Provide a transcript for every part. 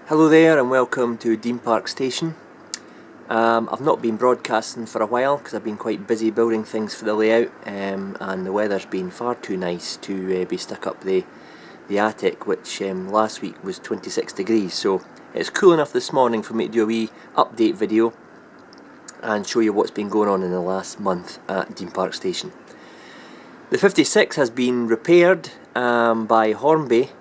Hello there and welcome to Dean Park Station. I've not been broadcasting for a while because I've been quite busy building things for the layout, and the weather's been far too nice to be stuck up the attic, which last week was 26 degrees, so it's cool enough this morning for me to do a wee update video and show you what's been going on in the last month at Dean Park Station. The 56 has been repaired by Hornby.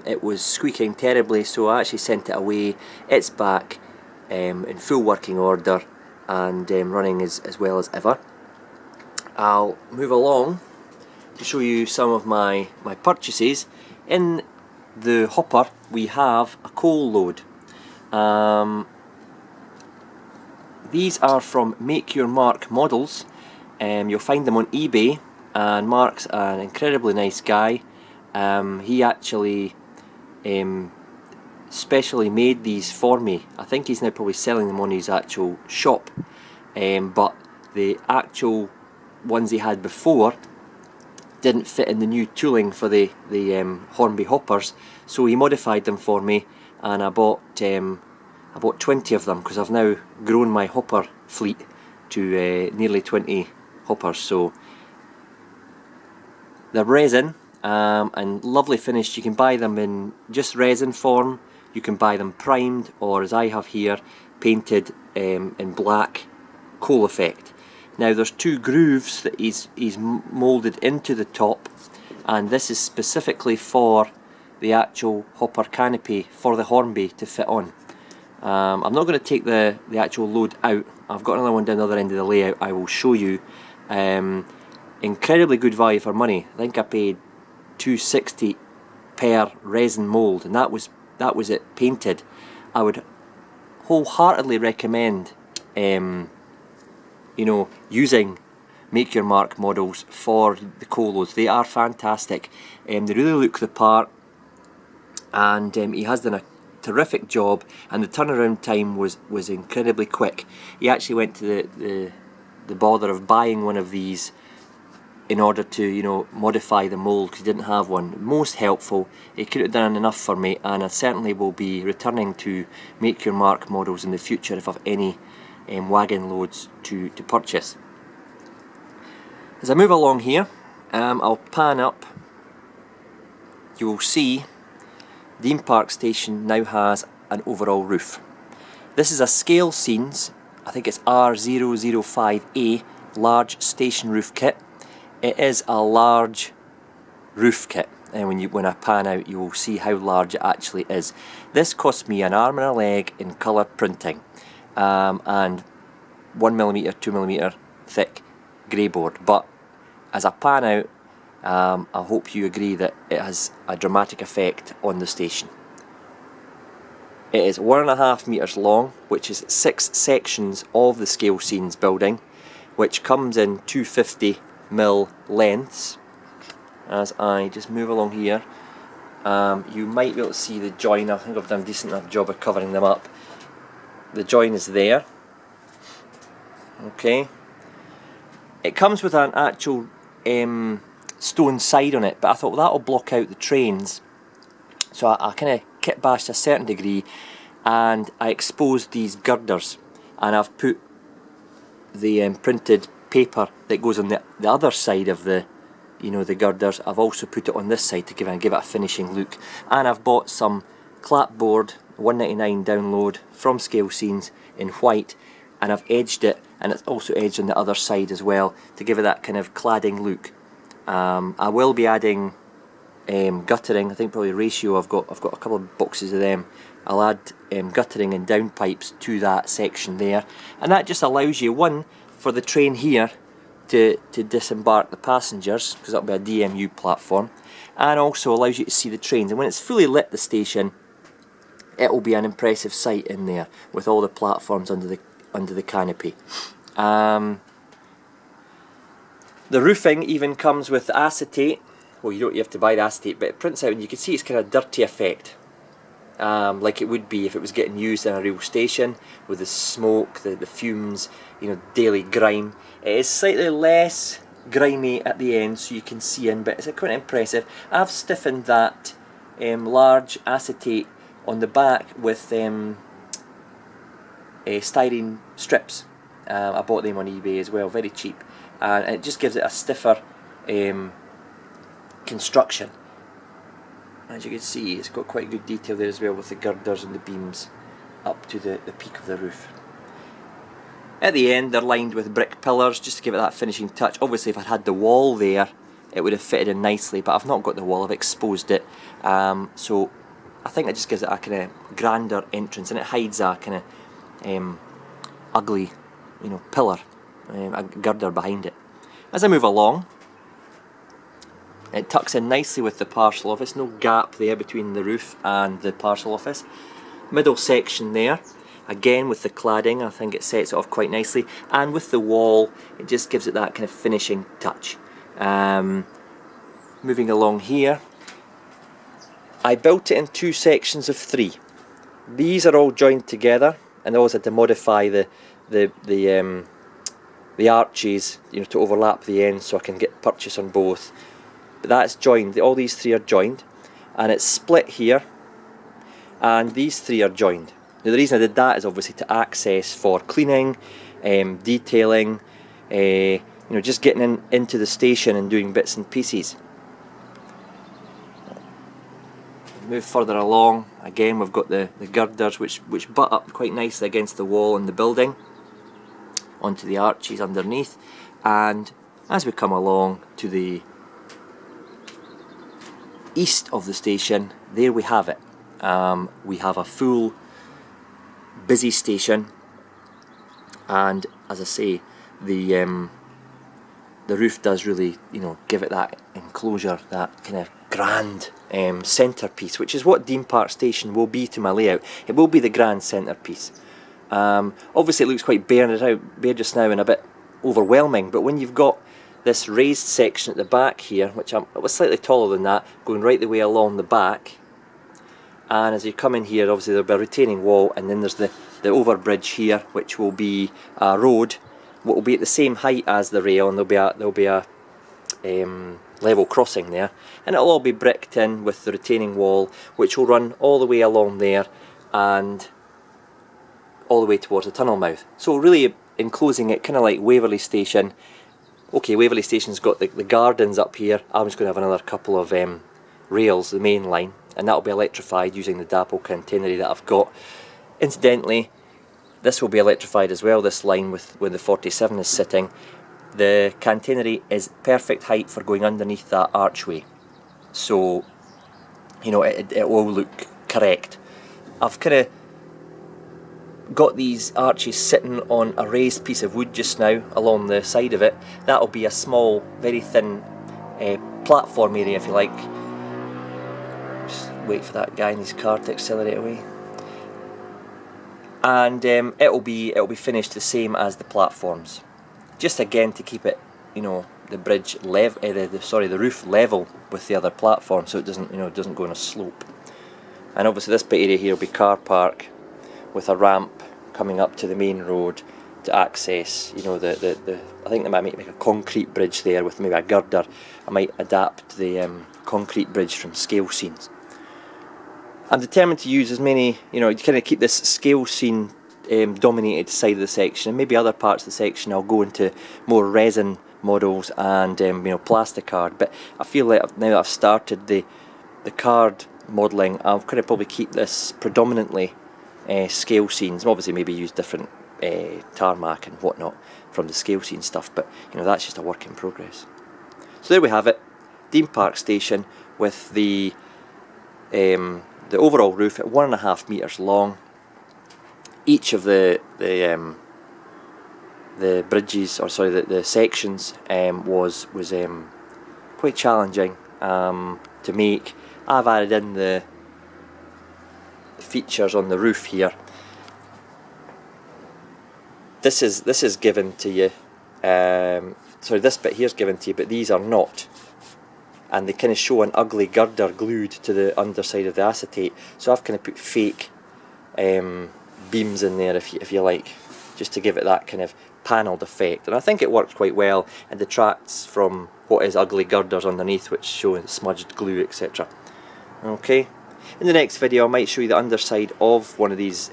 It was squeaking terribly, so I actually sent it away. It's back in full working order and running as well as ever. I'll move along to show you some of my purchases. In the hopper we have a coal load. These are from Make Your Mark models. You'll find them on eBay, and Mark's an incredibly nice guy. He actually specially made these for me. I think he's now probably selling them on his actual shop, but the actual ones he had before didn't fit in the new tooling for the Hornby hoppers, so he modified them for me, and I bought 20 of them because I've now grown my hopper fleet to nearly 20 hoppers. So they're resin. And lovely finished. You can buy them in just resin form, you can buy them primed, or as I have here, painted in black coal effect. Now there's two grooves that he's moulded into the top, and this is specifically for the actual hopper canopy for the Hornby to fit on. I'm not going to take the actual load out. I've got another one down the other end of the layout I will show you. Incredibly good value for money. I think I paid $2.60 per resin mould, and that was it painted. I would wholeheartedly recommend using Make Your Mark models for the coal loads. They are fantastic. They really look the part, and he has done a terrific job, and the turnaround time was incredibly quick. He actually went to the bother of buying one of these in order to modify the mould because he didn't have one. Most helpful. He could have done enough for me, and I certainly will be returning to Make Your Mark models in the future if I have any wagon loads to purchase. As I move along here, I'll pan up. You will see Dean Park Station now has an overall roof. This is a scale scenes, I think it's R005A large station roof kit. It is a large roof kit, and when I pan out you will see how large it actually is. This cost me an arm and a leg in colour printing, and 1mm, 2mm thick grey board, but as I pan out I hope you agree that it has a dramatic effect on the station. It is 1.5 metres long, which is 6 sections of the scale scenes building, which comes in 250mm lengths. As I just move along here, you might be able to see the join. I think I've done a decent enough job of covering them up. The join is there. Okay. It comes with an actual stone side on it, but I thought, well, that'll block out the trains. So I kind of kit bashed a certain degree, and I exposed these girders, and I've put the printed paper that goes on the other side of the girders. I've also put it on this side to give it a finishing look, and I've bought some clapboard $1.99 download from Scale Scenes in white, and I've edged it, and it's also edged on the other side as well to give it that kind of cladding look. I will be adding guttering. I think probably ratio. I've got a couple of boxes of them. I'll add guttering and downpipes to that section there, and that just allows you, one, for the train here to disembark the passengers, because that'll be a DMU platform, and also allows you to see the trains. And when it's fully lit, the station, it will be an impressive sight in there with all the platforms under the canopy. The roofing even comes with acetate. Well, you have to buy the acetate, but it prints out, and you can see it's kind of dirty effect, like it would be if it was getting used in a real station, with the smoke, the fumes, daily grime. It is slightly less grimy at the end, so you can see in, but it's quite impressive. I've stiffened that large acetate on the back with styrene strips. I bought them on eBay as well, very cheap, and it just gives it a stiffer construction. As you can see, it's got quite good detail there as well, with the girders and the beams up to the peak of the roof. At the end, they're lined with brick pillars just to give it that finishing touch. Obviously, if I'd had the wall there, it would have fitted in nicely, but I've not got the wall, I've exposed it. So I think it just gives it a kind of grander entrance, and it hides a kind of ugly, you know, pillar, a girder behind it. As I move along, it tucks in nicely with the parcel office, no gap there between the roof and the parcel office. Middle section there, again with the cladding, I think it sets it off quite nicely, and with the wall, it just gives it that kind of finishing touch. Moving along here, I built it in 2 sections of 3. These are all joined together, and I always had to modify the arches, you know, to overlap the ends so I can get purchase on both. But that's joined. All these 3 are joined, and it's split here, and these 3 are joined. Now, the reason I did that is obviously to access for cleaning, detailing, you know, just getting into the station and doing bits and pieces. Move further along, again we've got the girders which butt up quite nicely against the wall in the building, onto the arches underneath, and as we come along to the east of the station, there we have it. We have a full busy station, and as I say, the roof does really, you know, give it that enclosure, that kind of grand centrepiece, which is what Dean Park Station will be to my layout. It will be the grand centrepiece. Obviously it looks quite bare just now and a bit overwhelming, but when you've got this raised section at the back here, which it was slightly taller than that, going right the way along the back, and as you come in here, obviously there'll be a retaining wall, and then there's the overbridge here, which will be a road, what will be at the same height as the rail, and there'll be a level crossing there, and it'll all be bricked in with the retaining wall, which will run all the way along there and all the way towards the tunnel mouth. So really enclosing it, kind of like Waverley Station. Okay, Waverley Station's got the gardens up here. I'm just going to have another couple of rails, the main line, and that'll be electrified using the Dapple Catenary that I've got. Incidentally, this will be electrified as well, this line where the 47 is sitting. The Catenary is perfect height for going underneath that archway, so you know it will look correct. I've kind of got these arches sitting on a raised piece of wood just now along the side of it. That'll be a small, very thin platform area, if you like. Just wait for that guy in his car to accelerate away. And it'll be finished the same as the platforms. Just again to keep it, you know, the bridge level, the roof level with the other platform, so it doesn't, you know, doesn't go on a slope. And obviously this bit area here will be car park, with a ramp coming up to the main road to access, you know, I think they might make a concrete bridge there with maybe a girder. I might adapt the concrete bridge from scale scenes. I'm determined to use as many, you know, kind of keep this scale scene dominated side of the section, and maybe other parts of the section I'll go into more resin models and you know, plasticard. But I feel like now that I've started the card modelling, I'll kind of probably keep this predominantly scale scenes. Obviously maybe use different tarmac and whatnot from the scale scene stuff, but you know, that's just a work in progress. So there we have it, Dean Park Station with the overall roof at 1.5 metres long. Each of the bridges, or sorry, the sections was quite challenging to make. I've added in the features on the roof here. This is given to you. Sorry, this bit here's given to you, but these are not. And they kind of show an ugly girder glued to the underside of the acetate. So I've kind of put fake beams in there, if you like, just to give it that kind of panelled effect. And I think it works quite well and detracts from what is ugly girders underneath, which show smudged glue, etc. Okay, In the next video I might show you the underside of one of these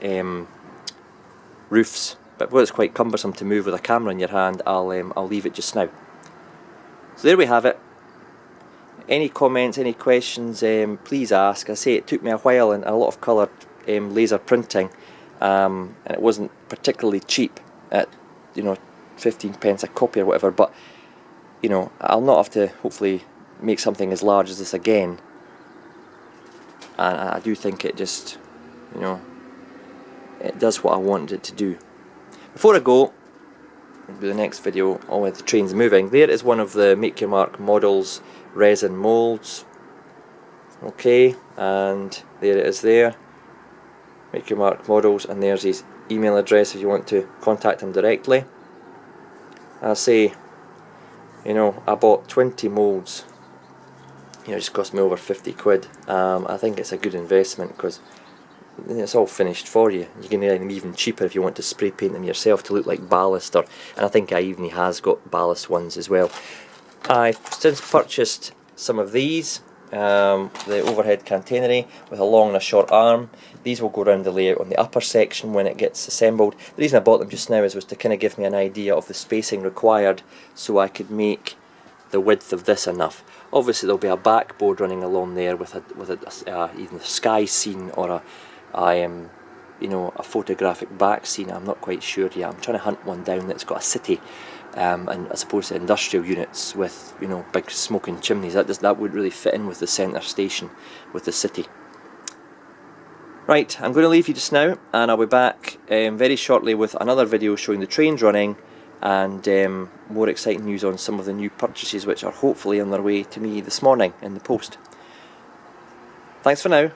roofs, but because it's quite cumbersome to move with a camera in your hand, I'll leave it just now. So there we have it. Any comments, any questions, please ask. I say it took me a while and a lot of coloured laser printing, and it wasn't particularly cheap at 15p a copy or whatever, but I'll not have to hopefully make something as large as this again, and I do think it just it does what I wanted it to do. Before I go do the next video on with the trains moving, there is one of the Make Your Mark models resin moulds. Okay, and there it is there, Make Your Mark models, and there's his email address if you want to contact him directly. I say, I bought 20 moulds, it just cost me over 50 quid. I think it's a good investment because it's all finished for you. You can get them even cheaper if you want to spray paint them yourself to look like ballast, and I think even he has got ballast ones as well. I've since purchased some of these, the overhead Catenary with a long and a short arm. These will go around the layout on the upper section when it gets assembled. The reason I bought them just now was to kind of give me an idea of the spacing required so I could make the width of this enough. Obviously there'll be a backboard running along there with either a sky scene or a photographic back scene. I'm not quite sure yet. I'm trying to hunt one down that's got a city, and as opposed to industrial units with big smoking chimneys. That would really fit in with the centre station with the city. Right, I'm going to leave you just now, and I'll be back very shortly with another video showing the trains running and more exciting news on some of the new purchases which are hopefully on their way to me this morning in the post. Thanks for now.